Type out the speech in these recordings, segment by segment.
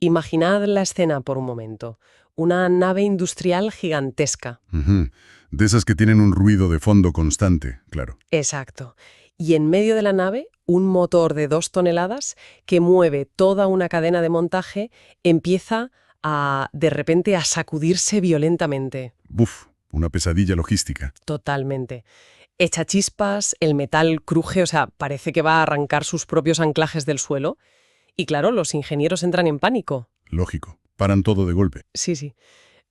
Imaginad la escena por un momento. Una nave industrial gigantesca. Ujú. De esas que tienen un ruido de fondo constante, claro. Exacto. Y en medio de la nave, un motor de 2 toneladas que mueve toda una cadena de montaje empieza de repente, a sacudirse violentamente. Buf, una pesadilla logística. Totalmente. Echa chispas, el metal cruje, o sea, parece que va a arrancar sus propios anclajes del suelo. Y claro, los ingenieros entran en pánico. Lógico. Paran todo de golpe. Sí, sí.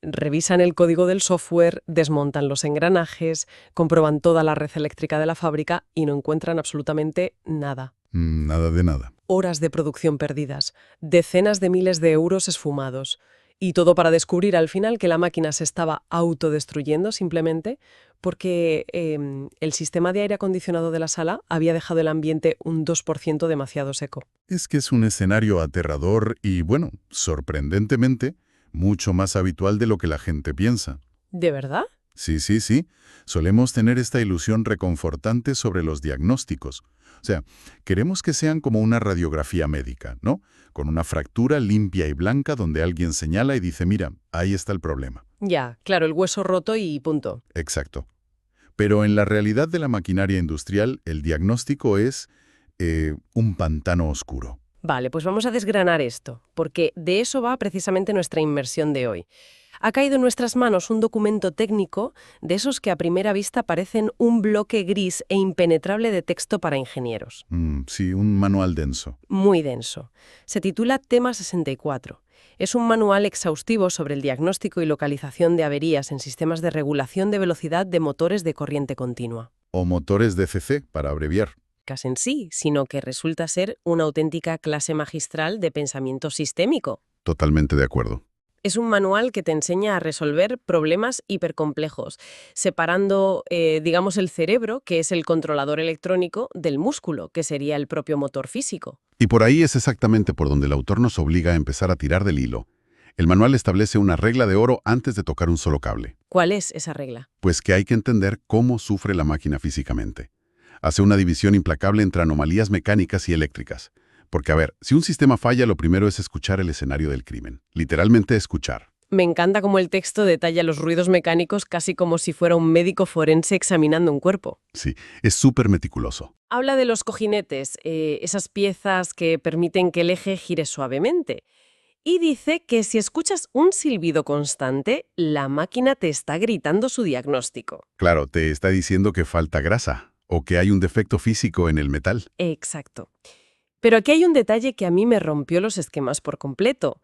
Revisan el código del software, desmontan los engranajes, comprueban toda la red eléctrica de la fábrica y no encuentran absolutamente nada. Nada de nada. Horas de producción perdidas, decenas de miles de euros esfumados. Y todo para descubrir al final que la máquina se estaba autodestruyendo simplemente porque el sistema de aire acondicionado de la sala había dejado el ambiente un 2% demasiado seco. Es que es un escenario aterrador y, bueno, sorprendentemente, mucho más habitual de lo que la gente piensa. ¿De verdad? Sí, sí, sí. Solemos tener esta ilusión reconfortante sobre los diagnósticos. O sea, queremos que sean como una radiografía médica, ¿no? Con una fractura limpia y blanca donde alguien señala y dice, mira, ahí está el problema. Ya, claro, el hueso roto y punto. Exacto. Pero en la realidad de la maquinaria industrial, el diagnóstico es un pantano oscuro. Vale, pues vamos a desgranar esto, porque de eso va precisamente nuestra inmersión de hoy. Ha caído en nuestras manos un documento técnico de esos que a primera vista parecen un bloque gris e impenetrable de texto para ingenieros. Sí, un manual denso. Muy denso. Se titula Tema 64. Es un manual exhaustivo sobre el diagnóstico y localización de averías en sistemas de regulación de velocidad de motores de corriente continua. O motores DCC, para abreviar. En sí, sino que resulta ser una auténtica clase magistral de pensamiento sistémico. Totalmente de acuerdo. Es un manual que te enseña a resolver problemas hipercomplejos, separando, digamos, el cerebro, que es el controlador electrónico, del músculo, que sería el propio motor físico. Y por ahí es exactamente por donde el autor nos obliga a empezar a tirar del hilo. El manual establece una regla de oro antes de tocar un solo cable. ¿Cuál es esa regla? Pues que hay que entender cómo sufre la máquina físicamente. Hace una división implacable entre anomalías mecánicas y eléctricas. Porque, a ver, si un sistema falla, lo primero es escuchar el escenario del crimen. Literalmente escuchar. Me encanta cómo el texto detalla los ruidos mecánicos casi como si fuera un médico forense examinando un cuerpo. Sí, es súper meticuloso. Habla de los cojinetes, esas piezas que permiten que el eje gire suavemente. Y dice que si escuchas un silbido constante, la máquina te está gritando su diagnóstico. Claro, te está diciendo que falta grasa o que hay un defecto físico en el metal. Exacto. Pero aquí hay un detalle que a mí me rompió los esquemas por completo.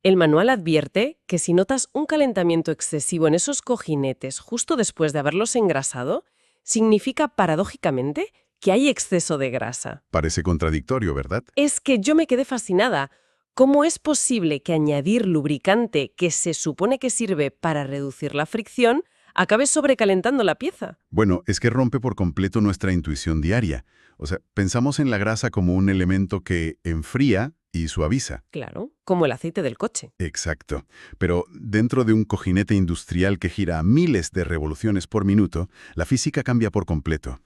El manual advierte que si notas un calentamiento excesivo en esos cojinetes justo después de haberlos engrasado, significa paradójicamente que hay exceso de grasa. Parece contradictorio, ¿verdad? Es que yo me quedé fascinada. ¿Cómo es posible que añadir lubricante que se supone que sirve para reducir la fricción acabe sobrecalentando la pieza? Bueno, es que rompe por completo nuestra intuición diaria. O sea, pensamos en la grasa como un elemento que enfría y suaviza. Claro, como el aceite del coche. Exacto. Pero dentro de un cojinete industrial que gira a miles de revoluciones por minuto, la física cambia por completo.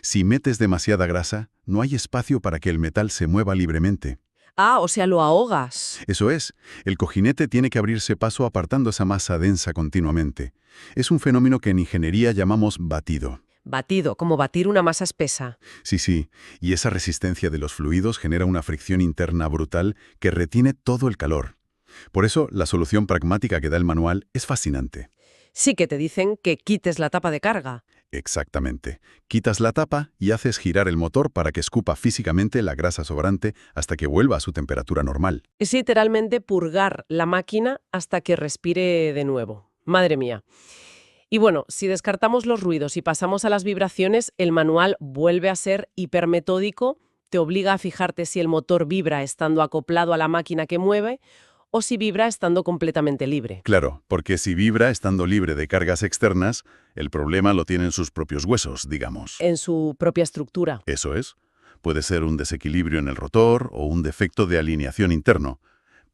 Si metes demasiada grasa, no hay espacio para que el metal se mueva libremente. Ah, o sea, lo ahogas. Eso es, el cojinete tiene que abrirse paso apartando esa masa densa continuamente. Es un fenómeno que en ingeniería llamamos batido. Batido, como batir una masa espesa. Sí, sí, y esa resistencia de los fluidos genera una fricción interna brutal que retiene todo el calor. Por eso, la solución pragmática que da el manual es fascinante. Sí que te dicen que quites la tapa de carga. Exactamente. Quitas la tapa y haces girar el motor para que escupa físicamente la grasa sobrante hasta que vuelva a su temperatura normal. Es literalmente purgar la máquina hasta que respire de nuevo. Madre mía. Y bueno, si descartamos los ruidos y pasamos a las vibraciones, el manual vuelve a ser hipermetódico, te obliga a fijarte si el motor vibra estando acoplado a la máquina que mueve o si vibra estando completamente libre. Claro, porque si vibra estando libre de cargas externas, el problema lo tienen sus propios huesos, digamos. En su propia estructura. Eso es. Puede ser un desequilibrio en el rotor o un defecto de alineación interno.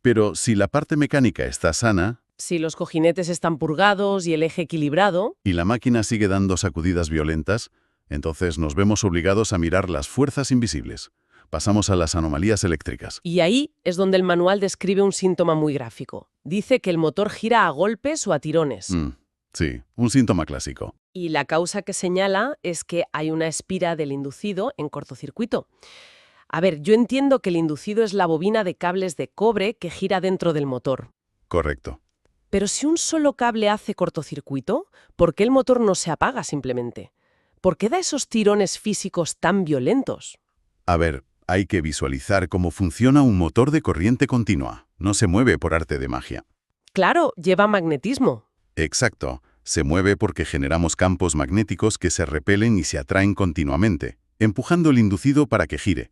Pero si la parte mecánica está sana, Si los cojinetes están purgados y el eje equilibrado, y la máquina sigue dando sacudidas violentas, entonces nos vemos obligados a mirar las fuerzas invisibles, pasamos a las anomalías eléctricas. Y ahí es donde el manual describe un síntoma muy gráfico. Dice que el motor gira a golpes o a tirones. Sí, un síntoma clásico. Y la causa que señala es que hay una espira del inducido en cortocircuito. A ver, yo entiendo que el inducido es la bobina de cables de cobre que gira dentro del motor. Correcto. Pero si un solo cable hace cortocircuito, ¿por qué el motor no se apaga simplemente? ¿Por qué da esos tirones físicos tan violentos? A ver, hay que visualizar cómo funciona un motor de corriente continua. No se mueve por arte de magia. Claro, lleva magnetismo. Exacto. Se mueve porque generamos campos magnéticos que se repelen y se atraen continuamente, empujando el inducido para que gire.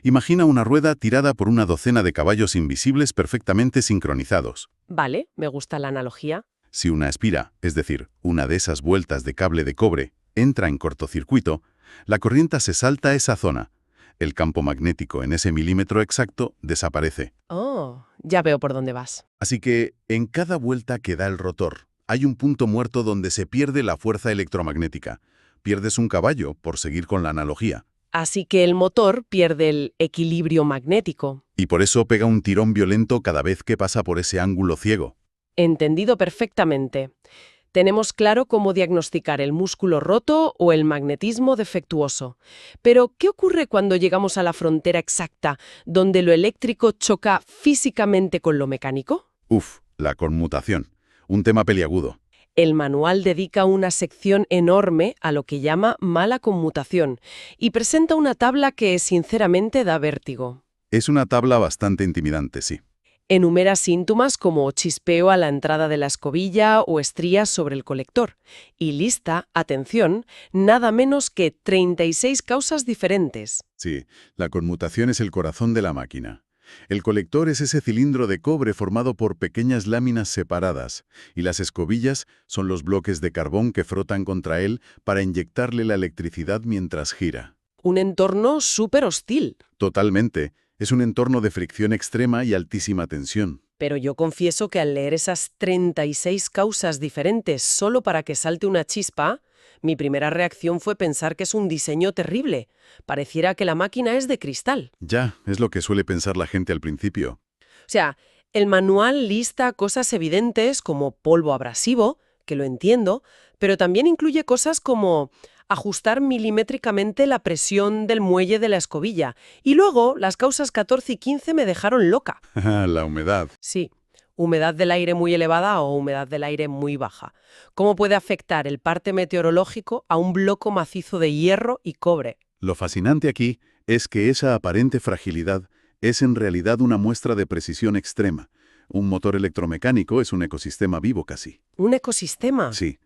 Imagina una rueda tirada por una docena de caballos invisibles perfectamente sincronizados. Vale, me gusta la analogía. Si una espira, es decir, una de esas vueltas de cable de cobre, entra en cortocircuito, la corriente se salta a esa zona. El campo magnético en ese milímetro exacto desaparece. Oh, ya veo por dónde vas. Así que, en cada vuelta que da el rotor, hay un punto muerto donde se pierde la fuerza electromagnética. Pierdes un caballo, por seguir con la analogía. Así que el motor pierde el equilibrio magnético. Y por eso pega un tirón violento cada vez que pasa por ese ángulo ciego. Entendido perfectamente. Tenemos claro cómo diagnosticar el músculo roto o el magnetismo defectuoso. Pero, ¿qué ocurre cuando llegamos a la frontera exacta, donde lo eléctrico choca físicamente con lo mecánico? La conmutación. Un tema peliagudo. El manual dedica una sección enorme a lo que llama mala conmutación y presenta una tabla que sinceramente da vértigo. Es una tabla bastante intimidante, sí. Enumera síntomas como chispeo a la entrada de la escobilla o estrías sobre el colector. Y lista, atención, nada menos que 36 causas diferentes. Sí, la conmutación es el corazón de la máquina. El colector es ese cilindro de cobre formado por pequeñas láminas separadas, y las escobillas son los bloques de carbón que frotan contra él para inyectarle la electricidad mientras gira. Un entorno súper hostil. Totalmente. Es un entorno de fricción extrema y altísima tensión. Pero yo confieso que al leer esas 36 causas diferentes solo para que salte una chispa, mi primera reacción fue pensar que es un diseño terrible. Pareciera que la máquina es de cristal. Ya, es lo que suele pensar la gente al principio. O sea, el manual lista cosas evidentes como polvo abrasivo, que lo entiendo, pero también incluye cosas como ajustar milimétricamente la presión del muelle de la escobilla. Y luego, las causas 14 y 15 me dejaron loca. La humedad. Sí, humedad del aire muy elevada o humedad del aire muy baja. ¿Cómo puede afectar el parte meteorológico a un bloque macizo de hierro y cobre? Lo fascinante aquí es que esa aparente fragilidad es en realidad una muestra de precisión extrema. Un motor electromecánico es un ecosistema vivo casi. ¿Un ecosistema? Sí.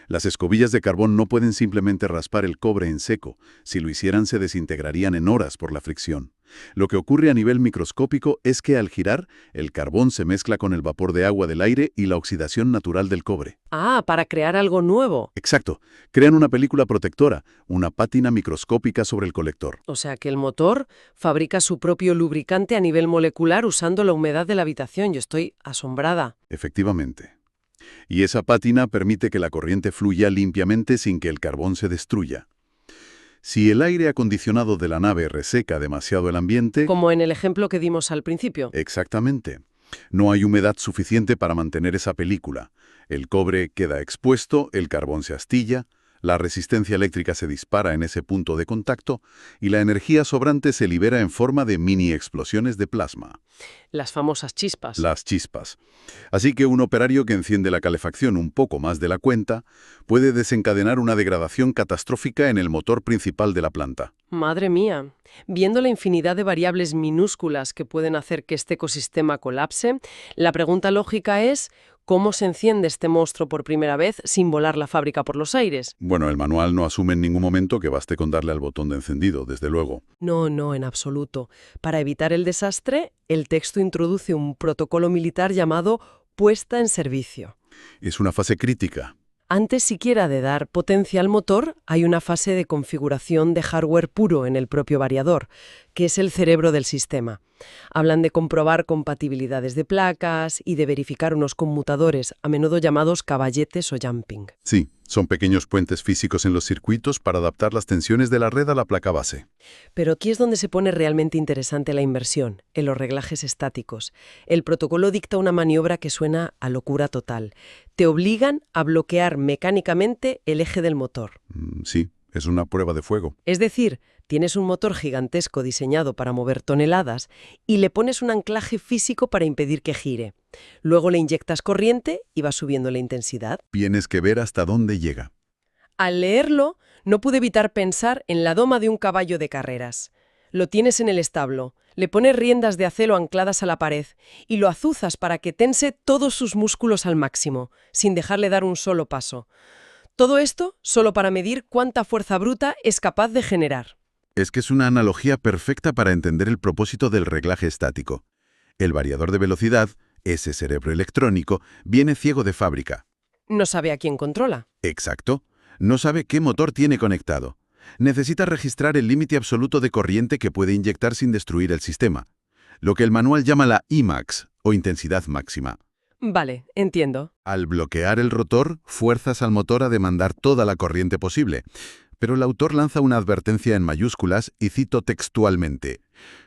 Las escobillas de carbón no pueden simplemente raspar el cobre en seco. Si lo hicieran, se desintegrarían en horas por la fricción. Lo que ocurre a nivel microscópico es que al girar, el carbón se mezcla con el vapor de agua del aire y la oxidación natural del cobre. Ah, para crear algo nuevo. Exacto. Crean una película protectora, una pátina microscópica sobre el colector. O sea que el motor fabrica su propio lubricante a nivel molecular usando la humedad de la habitación. Yo estoy asombrada. Efectivamente. Y esa pátina permite que la corriente fluya limpiamente sin que el carbón se destruya. Si el aire acondicionado de la nave reseca demasiado el ambiente... Como en el ejemplo que dimos al principio. Exactamente. No hay humedad suficiente para mantener esa película. El cobre queda expuesto, el carbón se astilla, la resistencia eléctrica se dispara en ese punto de contacto y la energía sobrante se libera en forma de mini explosiones de plasma. Las famosas chispas. Las chispas. Así que un operario que enciende la calefacción un poco más de la cuenta puede desencadenar una degradación catastrófica en el motor principal de la planta. Madre mía. Viendo la infinidad de variables minúsculas que pueden hacer que este ecosistema colapse, la pregunta lógica es ¿cómo se enciende este monstruo por primera vez sin volar la fábrica por los aires? Bueno, el manual no asume en ningún momento que baste con darle al botón de encendido, desde luego. No, en absoluto. Para evitar el desastre, el texto introduce un protocolo militar llamado puesta en servicio. Es una fase crítica. Antes siquiera de dar potencia al motor, hay una fase de configuración de hardware puro en el propio variador, que es el cerebro del sistema. Hablan de comprobar compatibilidades de placas y de verificar unos conmutadores, a menudo llamados caballetes o jumping. Sí, son pequeños puentes físicos en los circuitos para adaptar las tensiones de la red a la placa base. Pero aquí es donde se pone realmente interesante la inversión, en los reglajes estáticos. El protocolo dicta una maniobra que suena a locura total. Te obligan a bloquear mecánicamente el eje del motor. Sí, es una prueba de fuego. Es decir, tienes un motor gigantesco diseñado para mover toneladas y le pones un anclaje físico para impedir que gire. Luego le inyectas corriente y va subiendo la intensidad. Tienes que ver hasta dónde llega. Al leerlo, no pude evitar pensar en la doma de un caballo de carreras. Lo tienes en el establo, le pones riendas de acero ancladas a la pared y lo azuzas para que tense todos sus músculos al máximo, sin dejarle dar un solo paso. Todo esto solo para medir cuánta fuerza bruta es capaz de generar. Es que es una analogía perfecta para entender el propósito del reglaje estático. El variador de velocidad, ese cerebro electrónico, viene ciego de fábrica. No sabe a quién controla. Exacto. No sabe qué motor tiene conectado. Necesita registrar el límite absoluto de corriente que puede inyectar sin destruir el sistema. Lo que el manual llama la Emax, o intensidad máxima. Vale, entiendo. Al bloquear el rotor, fuerzas al motor a demandar toda la corriente posible. Pero el autor lanza una advertencia en mayúsculas y cito textualmente: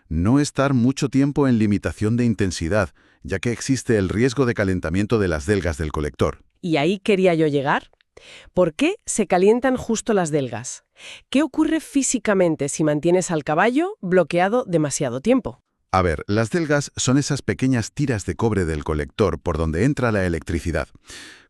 no estar mucho tiempo en limitación de intensidad, ya que existe el riesgo de calentamiento de las delgas del colector. Y ahí quería yo llegar. ¿Por qué se calientan justo las delgas? ¿Qué ocurre físicamente si mantienes al caballo bloqueado demasiado tiempo? A ver, las delgas son esas pequeñas tiras de cobre del colector por donde entra la electricidad.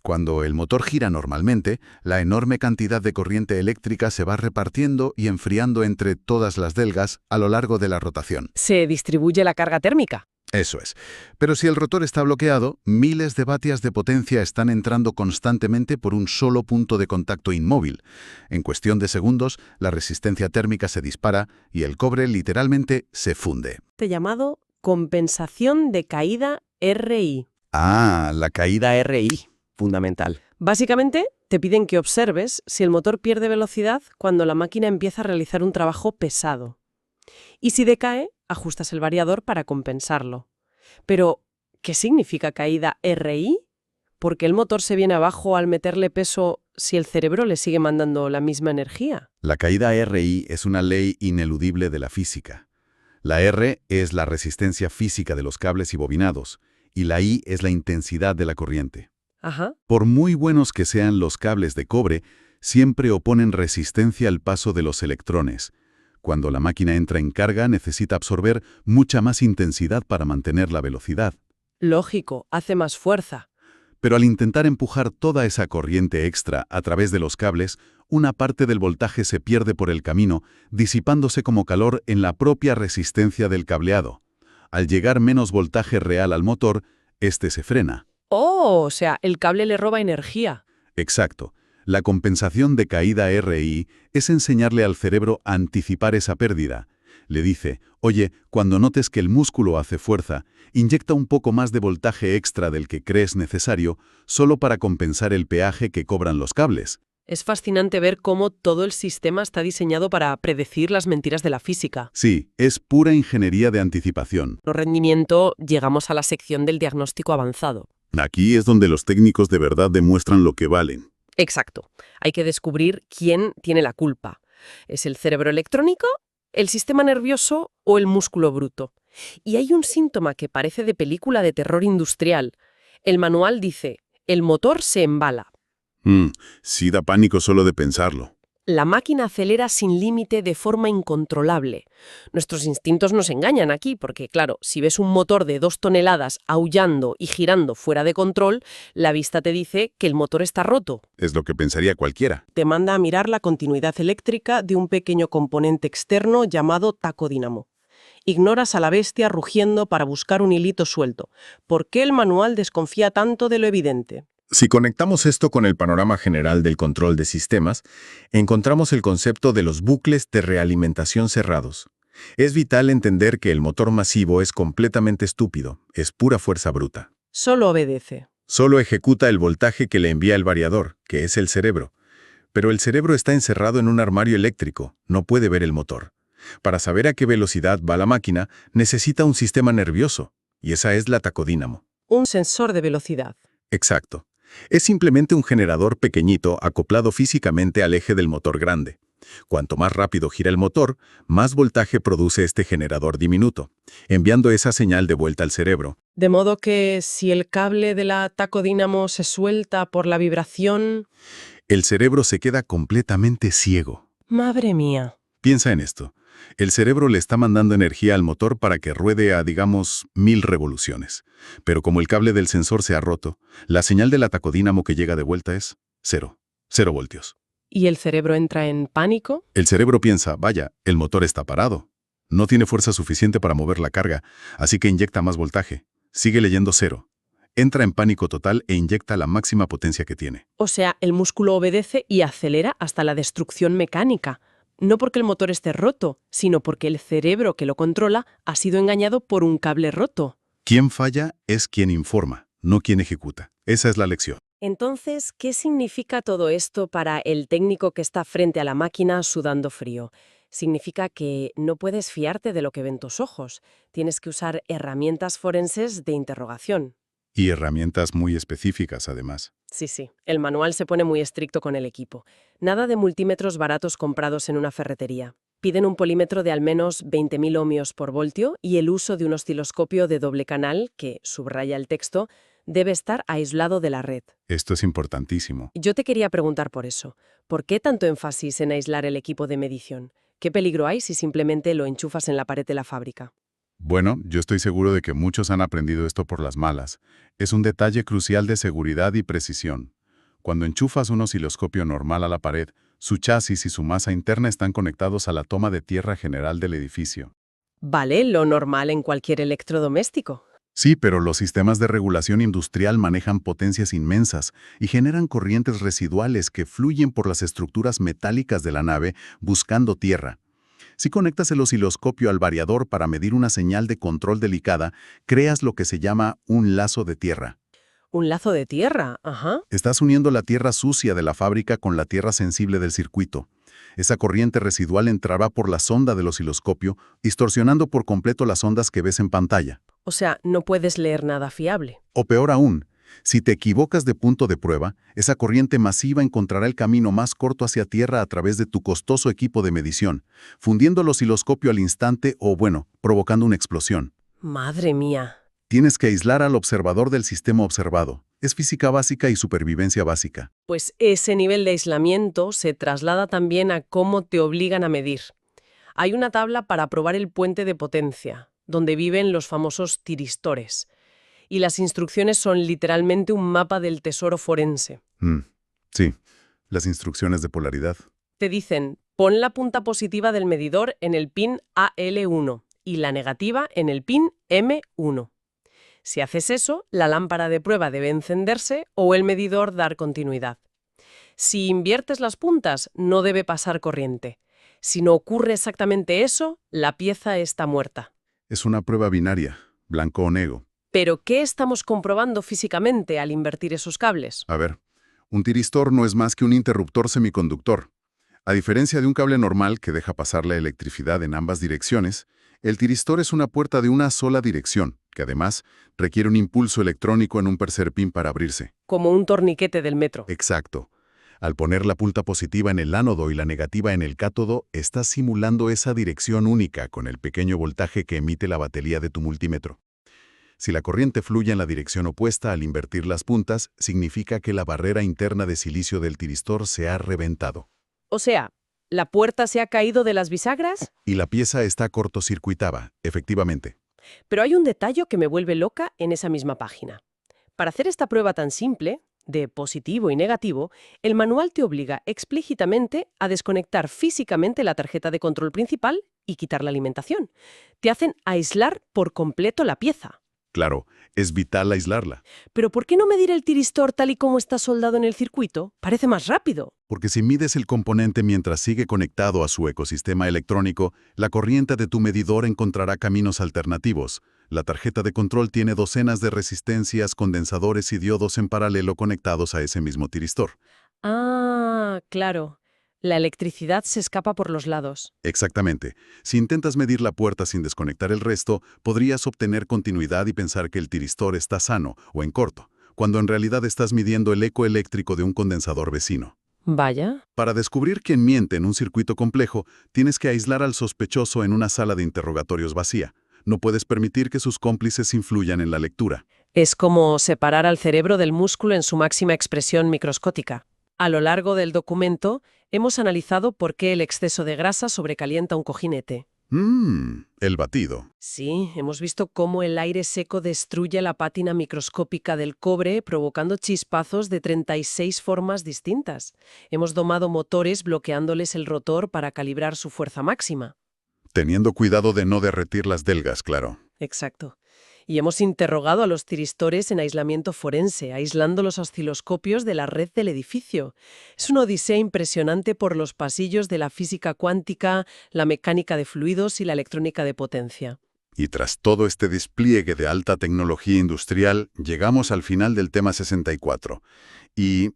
Cuando el motor gira normalmente, la enorme cantidad de corriente eléctrica se va repartiendo y enfriando entre todas las delgas a lo largo de la rotación. Se distribuye la carga térmica. Eso es. Pero si el rotor está bloqueado, miles de vatios de potencia están entrando constantemente por un solo punto de contacto inmóvil. En cuestión de segundos, la resistencia térmica se dispara y el cobre literalmente se funde. Llamado compensación de caída RI. Ah, la caída RI, fundamental. Básicamente, te piden que observes si el motor pierde velocidad cuando la máquina empieza a realizar un trabajo pesado. Y si decae, ajustas el variador para compensarlo. Pero, ¿qué significa caída RI? ¿Por qué el motor se viene abajo al meterle peso si el cerebro le sigue mandando la misma energía? La caída RI es una ley ineludible de la física. La R es la resistencia física de los cables y bobinados, y la I es la intensidad de la corriente. Ajá. Por muy buenos que sean los cables de cobre, siempre oponen resistencia al paso de los electrones. Cuando la máquina entra en carga, necesita absorber mucha más intensidad para mantener la velocidad. Lógico, hace más fuerza. Pero al intentar empujar toda esa corriente extra a través de los cables, una parte del voltaje se pierde por el camino, disipándose como calor en la propia resistencia del cableado. Al llegar menos voltaje real al motor, este se frena. ¡Oh! O sea, el cable le roba energía. Exacto. La compensación de caída RI es enseñarle al cerebro a anticipar esa pérdida. Le dice: oye, cuando notes que el músculo hace fuerza, inyecta un poco más de voltaje extra del que crees necesario, solo para compensar el peaje que cobran los cables. Es fascinante ver cómo todo el sistema está diseñado para predecir las mentiras de la física. Sí, es pura ingeniería de anticipación. Por rendimiento, llegamos a la sección del diagnóstico avanzado. Aquí es donde los técnicos de verdad demuestran lo que valen. Exacto. Hay que descubrir quién tiene la culpa. ¿Es el cerebro electrónico, el sistema nervioso o el músculo bruto? Y hay un síntoma que parece de película de terror industrial. El manual dice: el motor se embala. Sí da pánico solo de pensarlo. La máquina acelera sin límite de forma incontrolable. Nuestros instintos nos engañan aquí, porque claro, si ves un motor de 2 toneladas aullando y girando fuera de control, la vista te dice que el motor está roto. Es lo que pensaría cualquiera. Te manda a mirar la continuidad eléctrica de un pequeño componente externo llamado tacodínamo. Ignoras a la bestia rugiendo para buscar un hilito suelto. ¿Por qué el manual desconfía tanto de lo evidente? Si conectamos esto con el panorama general del control de sistemas, encontramos el concepto de los bucles de realimentación cerrados. Es vital entender que el motor masivo es completamente estúpido, es pura fuerza bruta. Solo obedece. Solo ejecuta el voltaje que le envía el variador, que es el cerebro. Pero el cerebro está encerrado en un armario eléctrico, no puede ver el motor. Para saber a qué velocidad va la máquina, necesita un sistema nervioso, y esa es la tacodínamo. Un sensor de velocidad. Exacto. Es simplemente un generador pequeñito acoplado físicamente al eje del motor grande. Cuanto más rápido gira el motor, más voltaje produce este generador diminuto, enviando esa señal de vuelta al cerebro. De modo que si el cable de la tacodínamo se suelta por la vibración... El cerebro se queda completamente ciego. ¡Madre mía! Piensa en esto. El cerebro le está mandando energía al motor para que ruede a, digamos, 1000 revoluciones. Pero como el cable del sensor se ha roto, la señal de la tacodínamo que llega de vuelta es 0 voltios. ¿Y el cerebro entra en pánico? El cerebro piensa, vaya, el motor está parado. No tiene fuerza suficiente para mover la carga, así que inyecta más voltaje. Sigue leyendo 0. Entra en pánico total e inyecta la máxima potencia que tiene. O sea, el músculo obedece y acelera hasta la destrucción mecánica. No porque el motor esté roto, sino porque el cerebro que lo controla ha sido engañado por un cable roto. Quien falla es quien informa, no quien ejecuta. Esa es la lección. Entonces, ¿qué significa todo esto para el técnico que está frente a la máquina sudando frío? Significa que no puedes fiarte de lo que ven tus ojos. Tienes que usar herramientas forenses de interrogación. Y herramientas muy específicas, además. Sí, el manual se pone muy estricto con el equipo. Nada de multímetros baratos comprados en una ferretería. Piden un polímetro de al menos 20.000 ohmios por voltio y el uso de un osciloscopio de doble canal que, subraya el texto, debe estar aislado de la red. Esto es importantísimo. Yo te quería preguntar por eso. ¿Por qué tanto énfasis en aislar el equipo de medición? ¿Qué peligro hay si simplemente lo enchufas en la pared de la fábrica? Bueno, yo estoy seguro de que muchos han aprendido esto por las malas. Es un detalle crucial de seguridad y precisión. Cuando enchufas un osciloscopio normal a la pared, su chasis y su masa interna están conectados a la toma de tierra general del edificio. Vale, lo normal en cualquier electrodoméstico. Sí, pero los sistemas de regulación industrial manejan potencias inmensas y generan corrientes residuales que fluyen por las estructuras metálicas de la nave buscando tierra. Si conectas el osciloscopio al variador para medir una señal de control delicada, creas lo que se llama un lazo de tierra. Un lazo de tierra, ajá. Estás uniendo la tierra sucia de la fábrica con la tierra sensible del circuito. Esa corriente residual entrará por la sonda del osciloscopio, distorsionando por completo las ondas que ves en pantalla. O sea, no puedes leer nada fiable. O peor aún, si te equivocas de punto de prueba, esa corriente masiva encontrará el camino más corto hacia tierra a través de tu costoso equipo de medición, fundiendo el osciloscopio al instante o, provocando una explosión. Madre mía. Tienes que aislar al observador del sistema observado. Es física básica y supervivencia básica. Pues ese nivel de aislamiento se traslada también a cómo te obligan a medir. Hay una tabla para probar el puente de potencia, donde viven los famosos tiristores. Y las instrucciones son literalmente un mapa del tesoro forense. Sí, las instrucciones de polaridad. Te dicen, pon la punta positiva del medidor en el pin AL1 y la negativa en el pin M1. Si haces eso, la lámpara de prueba debe encenderse o el medidor dar continuidad. Si inviertes las puntas, no debe pasar corriente. Si no ocurre exactamente eso, la pieza está muerta. Es una prueba binaria, blanco o negro. ¿Pero qué estamos comprobando físicamente al invertir esos cables? A ver, un tiristor no es más que un interruptor semiconductor. A diferencia de un cable normal que deja pasar la electricidad en ambas direcciones, el tiristor es una puerta de una sola dirección, que además requiere un impulso electrónico en un tercer pin para abrirse. Como un torniquete del metro. Exacto. Al poner la punta positiva en el ánodo y la negativa en el cátodo, estás simulando esa dirección única con el pequeño voltaje que emite la batería de tu multímetro. Si la corriente fluye en la dirección opuesta al invertir las puntas, significa que la barrera interna de silicio del tiristor se ha reventado. O sea, ¿la puerta se ha caído de las bisagras? Y la pieza está cortocircuitada, efectivamente. Pero hay un detalle que me vuelve loca en esa misma página. Para hacer esta prueba tan simple, de positivo y negativo, el manual te obliga explícitamente a desconectar físicamente la tarjeta de control principal y quitar la alimentación. Te hacen aislar por completo la pieza. Claro, es vital aislarla. ¿Pero por qué no medir el tiristor tal y como está soldado en el circuito? Parece más rápido. Porque si mides el componente mientras sigue conectado a su ecosistema electrónico, la corriente de tu medidor encontrará caminos alternativos. La tarjeta de control tiene docenas de resistencias, condensadores y diodos en paralelo conectados a ese mismo tiristor. Ah, claro. La electricidad se escapa por los lados. Exactamente. Si intentas medir la puerta sin desconectar el resto, podrías obtener continuidad y pensar que el tiristor está sano o en corto, cuando en realidad estás midiendo el eco eléctrico de un condensador vecino. Vaya. Para descubrir quién miente en un circuito complejo, tienes que aislar al sospechoso en una sala de interrogatorios vacía. No puedes permitir que sus cómplices influyan en la lectura. Es como separar al cerebro del músculo en su máxima expresión microscópica. A lo largo del documento, hemos analizado por qué el exceso de grasa sobrecalienta un cojinete. El batido. Sí, hemos visto cómo el aire seco destruye la pátina microscópica del cobre, provocando chispazos de 36 formas distintas. Hemos domado motores bloqueándoles el rotor para calibrar su fuerza máxima. Teniendo cuidado de no derretir las delgas, claro. Exacto. Y hemos interrogado a los tiristores en aislamiento forense, aislando los osciloscopios de la red del edificio. Es una odisea impresionante por los pasillos de la física cuántica, la mecánica de fluidos y la electrónica de potencia. Y tras todo este despliegue de alta tecnología industrial, llegamos al final del tema 64. Y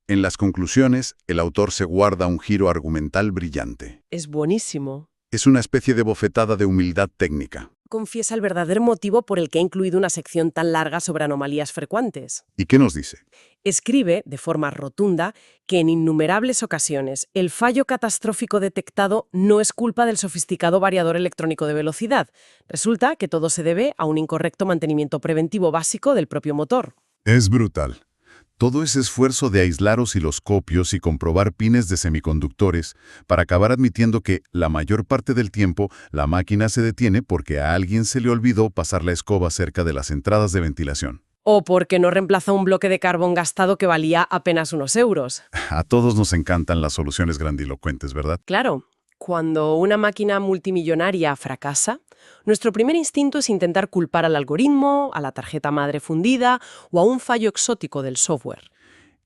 en las conclusiones, el autor se guarda un giro argumental brillante. Es buenísimo. Es una especie de bofetada de humildad técnica. Confiesa el verdadero motivo por el que ha incluido una sección tan larga sobre anomalías frecuentes. ¿Y qué nos dice? Escribe, de forma rotunda, que en innumerables ocasiones el fallo catastrófico detectado no es culpa del sofisticado variador electrónico de velocidad. Resulta que todo se debe a un incorrecto mantenimiento preventivo básico del propio motor. Es brutal. Todo ese esfuerzo de aislar osciloscopios y comprobar pines de semiconductores para acabar admitiendo que, la mayor parte del tiempo, la máquina se detiene porque a alguien se le olvidó pasar la escoba cerca de las entradas de ventilación. O porque no reemplaza un bloque de carbón gastado que valía apenas unos euros. A todos nos encantan las soluciones grandilocuentes, ¿verdad? Claro, cuando una máquina multimillonaria fracasa, nuestro primer instinto es intentar culpar al algoritmo, a la tarjeta madre fundida o a un fallo exótico del software.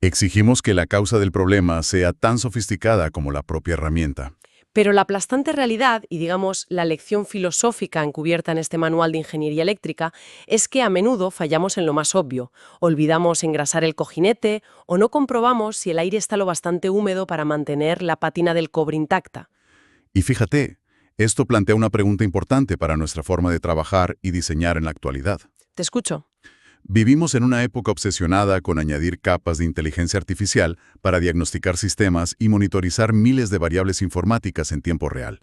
Exigimos que la causa del problema sea tan sofisticada como la propia herramienta. Pero la aplastante realidad, y digamos la lección filosófica encubierta en este manual de ingeniería eléctrica, es que a menudo fallamos en lo más obvio. Olvidamos engrasar el cojinete o no comprobamos si el aire está lo bastante húmedo para mantener la pátina del cobre intacta. Y fíjate, esto plantea una pregunta importante para nuestra forma de trabajar y diseñar en la actualidad. Te escucho. Vivimos en una época obsesionada con añadir capas de inteligencia artificial para diagnosticar sistemas y monitorizar miles de variables informáticas en tiempo real.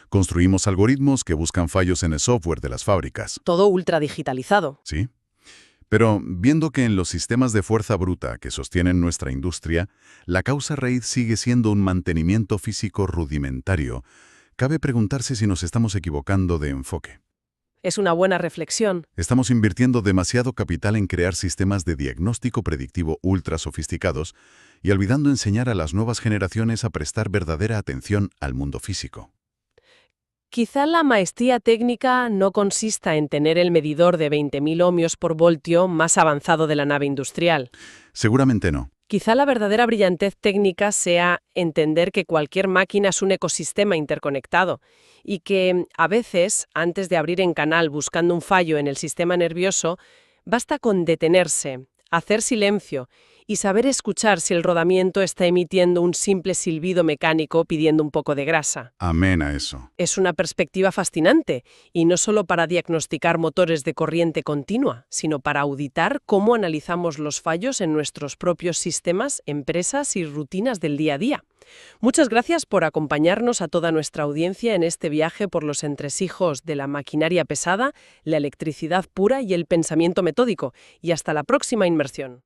Construimos algoritmos que buscan fallos en el software de las fábricas. Todo ultra digitalizado. ¿Sí? Pero viendo que en los sistemas de fuerza bruta que sostienen nuestra industria, la causa raíz sigue siendo un mantenimiento físico rudimentario, cabe preguntarse si nos estamos equivocando de enfoque. Es una buena reflexión. Estamos invirtiendo demasiado capital en crear sistemas de diagnóstico predictivo ultra sofisticados y olvidando enseñar a las nuevas generaciones a prestar verdadera atención al mundo físico. Quizá la maestría técnica no consista en tener el medidor de 20.000 ohmios por voltio más avanzado de la nave industrial. Seguramente no. Quizá la verdadera brillantez técnica sea entender que cualquier máquina es un ecosistema interconectado y que, a veces, antes de abrir en canal buscando un fallo en el sistema nervioso, basta con detenerse, hacer silencio y saber escuchar si el rodamiento está emitiendo un simple silbido mecánico pidiendo un poco de grasa. Amén a eso. Es una perspectiva fascinante, y no solo para diagnosticar motores de corriente continua, sino para auditar cómo analizamos los fallos en nuestros propios sistemas, empresas y rutinas del día a día. Muchas gracias por acompañarnos a toda nuestra audiencia en este viaje por los entresijos de la maquinaria pesada, la electricidad pura y el pensamiento metódico. Y hasta la próxima inmersión.